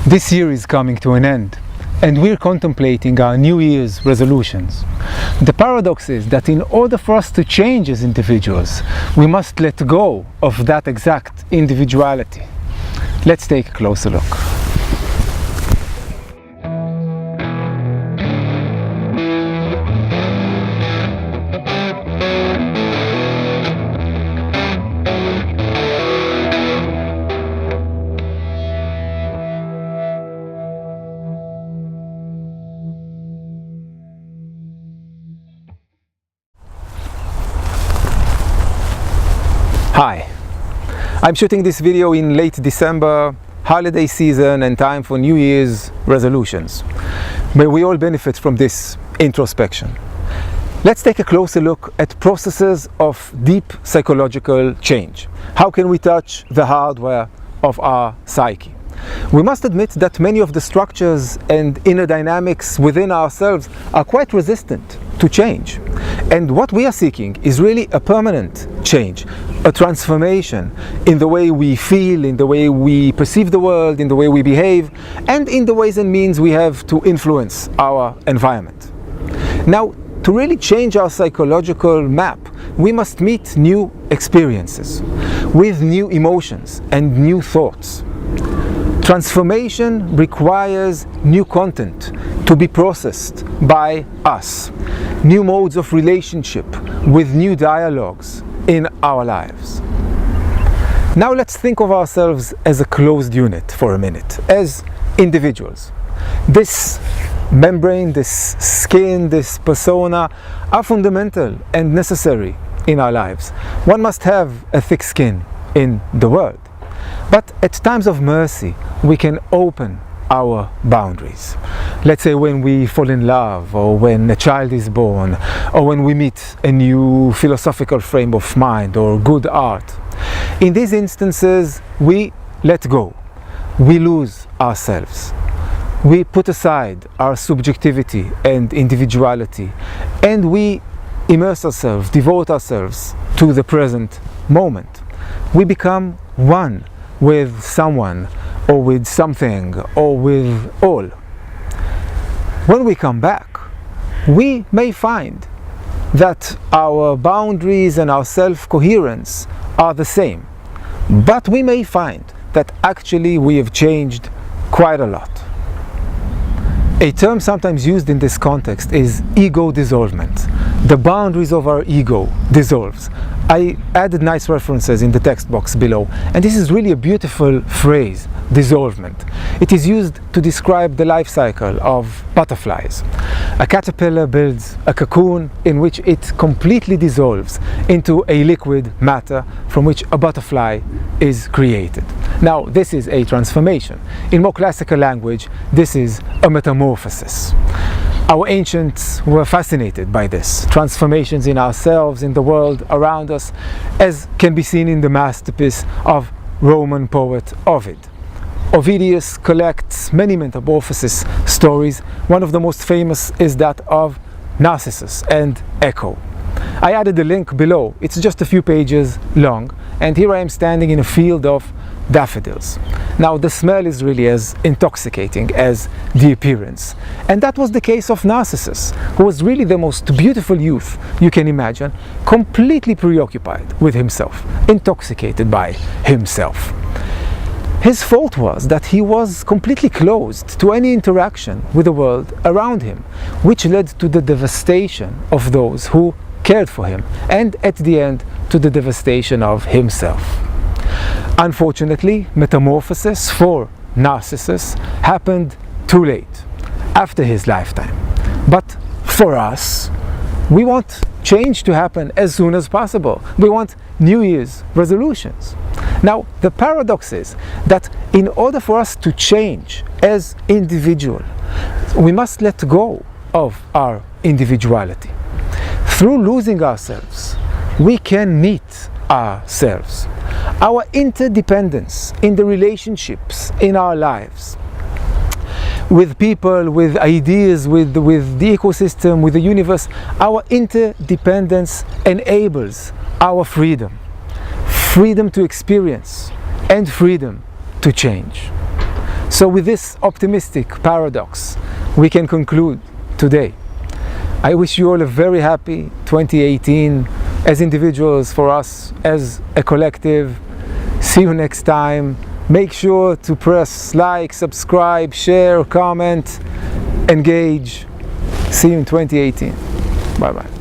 This year is coming to an end, and we're contemplating our New Year's resolutions. The paradox is that in order for us to change as individuals, we must let go of that exact individuality. Let's take a closer look. Hi, I'm shooting this video in late December, holiday season and time for New Year's resolutions. May we all benefit from this introspection. Let's take a closer look at processes of deep psychological change. How can we touch the hardware of our psyche? We must admit that many of the structures and inner dynamics within ourselves are quite resistant to change. And what we are seeking is really a permanent change, a transformation in the way we feel, in the way we perceive the world, in the way we behave, and in the ways and means we have to influence our environment. Now, to really change our psychological map, we must meet new experiences with new emotions and new thoughts. Transformation requires new content to be processed by us, new modes of relationship with new dialogues in our lives. Now let's think of ourselves as a closed unit for a minute, as individuals. This membrane, this skin, this persona are fundamental and necessary in our lives. One must have a thick skin in the world. But at times of mercy, we can open our boundaries. Let's say when we fall in love, or when a child is born, or when we meet a new philosophical frame of mind or good art. In these instances, we let go. We lose ourselves. We put aside our subjectivity and individuality, and we immerse ourselves, devote ourselves to the present moment. We become one with someone, or with something, or with all. When we come back, we may find that our boundaries and our self-coherence are the same, but we may find that actually we have changed quite a lot. A term sometimes used in this context is ego dissolvement. The boundaries of our ego dissolves. I added nice references in the text box below, and this is really a beautiful phrase, dissolvement. It is used to describe the life cycle of butterflies. A caterpillar builds a cocoon in which it completely dissolves into a liquid matter from which a butterfly is created. Now, this is a transformation. In more classical language, this is a metamorphosis. Our ancients were fascinated by this, transformations in ourselves, in the world around us, as can be seen in the masterpiece of Roman poet Ovid. Ovidius collects many metamorphosis stories. One of the most famous is that of Narcissus and Echo. I added a link below. It's just a few pages long, and here I am standing in a field of daffodils. Now, the smell is really as intoxicating as the appearance. And that was the case of Narcissus, who was really the most beautiful youth you can imagine, completely preoccupied with himself, intoxicated by himself. His fault was that he was completely closed to any interaction with the world around him, which led to the devastation of those who cared for him, and at the end to the devastation of himself. Unfortunately, metamorphosis for Narcissus happened too late, after his lifetime. But for us, we want change to happen as soon as possible. We want New Year's resolutions. Now, the paradox is that in order for us to change as individuals, we must let go of our individuality. Through losing ourselves, we can meet ourselves. Our interdependence in the relationships in our lives, with people, with ideas, with the ecosystem, with the universe, our interdependence enables our freedom. Freedom to experience and freedom to change. So with this optimistic paradox, we can conclude today. I wish you all a very happy 2018 as individuals, for us as a collective. See you next time. Make sure to press like, subscribe, share, comment, engage. See you in 2018. Bye bye.